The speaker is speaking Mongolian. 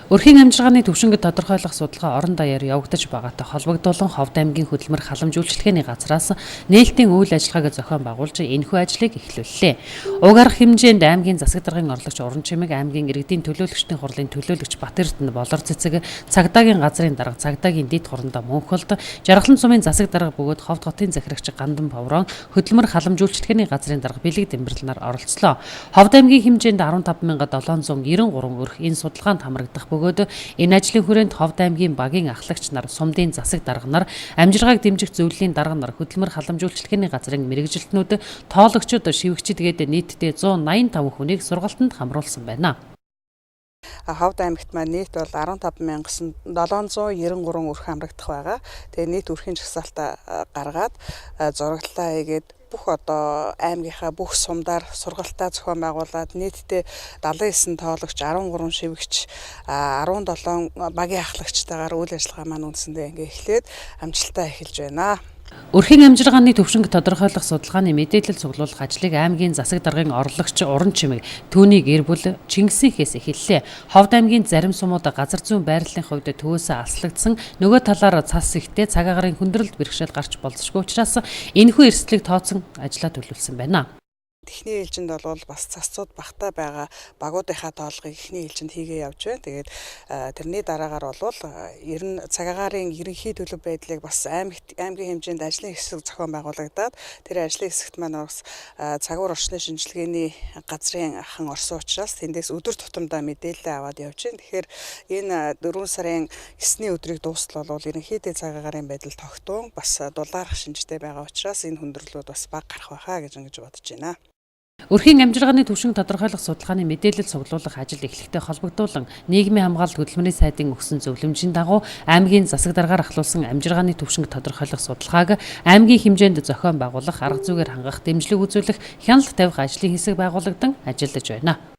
Өрхийн амжиргааны түвшинг тодорхойлох судалгаа орон даяар явагдаж байгаатай холбогдуулан Ховд аймгийн хөдөлмөр халамжуулалтын газраас нээлтийн үйл ажиллагааг зохион байгуулж энэхүү ажлыг эхлүүллээ. Уг арга хэмжээнд аймгийн засаг даргын орлогч Уран Чимэг, аймгийн иргэдийн төлөөлөгчдийн хурлын төлөөлөгч Батэрдэн Болор цэцэг, цагдаагийн газрын дарга, цагдаагийн дэд хурандаа Мөнхөлд, Жаргалан сумын засаг дарга бөгөөд Ховд хотын захирагч Гандан Поврон, хөдөлмөр халамжуулалтын газрын дарга Бэлэг Дэмбэрлэл нар оролцлоо. Ховд аймгийн хэмжээнд 15,793 өрх энэ судалгаанд хамрагдах бөгөөд энэ ажлын хүрээнд Ховд аймгийн багийн ахлагч нар, сумдын засаг дарга нар, амжиргааг дэмжих зөвлөлийн дарга нар, хөдөлмөр халамжуулалтын газрын мэргэжилтнүүд, тоологчид, шивгчид гээд нийтдээ 185 хүнийг сургалтанд хамруулсан байна. Ховд аймагт маань нийт бол 15,793 өрх хамрагдах байгаа. Тэгээ нийт өрхийн жагсаалтаа гаргаад зураглалаа хийгээд бүх одоо аймгийнхаа бүх сумдаар сургалтаа зохион байгуулад нийтдээ 79 тоологч, 13 шивгч, 17 багийн ахлагчтайгаар үйл ажиллагаа маань үндсэндээ ингээ эхлээд амжилттай эхэлж байна. Өрхийн амжиргааны түвшинг тодорхойлох судалгааны мэдээлэл цуглуулах ажлыг аймгийн засаг даргын орлогч Уран Чимэг, түүний гэр бүл Чингисийнхээс эхэллээ. Ховд аймгийн зарим сумууд газар зүйн байрлалын хувьд төвөөсөө аслагдсан, нөгөө талаар цас ихтэй цаг агарын хүндрэлд бэрхшээл гарч болзошгүй учраас энэхүү эрсдлийг тооцсон ажлаа төлөвлөсөн байна. Эхний ээлжинд бол бас цасцууд багтаа байгаа багуудынхаа тоолгыг эхний ээлжинд хийгээ явж байна. Тэгээд тэрний дараагаар бол ер нь цаг агаарын ерөнхий төлөв байдлыг бас аймгийн хэмжээнд ажлын хэсэг зохион байгуулагдаад тэр ажлын хэсэгт маань бас цагуур орчны шинжилгээний газрын хан орсон учраас тэндээс өдөр тутамдаа мэдээлэл аваад явж байна. Тэгэхээр энэ 4 сарын 9-ний өдрийг дуустал бол ерөнхийдөө цаг агаарын байдал тогтун бас дулаарах шинжтэй байгаа учраас энэ хүндрэлүүд бас бага гарах байхаа гэж ингэж бодож байна. Өрхийн амжиргааны түвшинг тодорхойлох судалгааны мэдээлэл цуглуулах ажил эхлэхтэй холбогдуулан нийгмийн хамгаалалт хөдөлмөрийн сайдын өгсөн зөвлөмжийн дагуу аймгийн засаг даргаар ахлуулсан амжиргааны түвшинг тодорхойлох судалгааг аймгийн хэмжээнд зохион байгуулах, арга зүйгээр хангах, дэмжлэг үзүүлэх, хяналт тавих ажлын хэсэг байгуулагдан ажиллаж байна.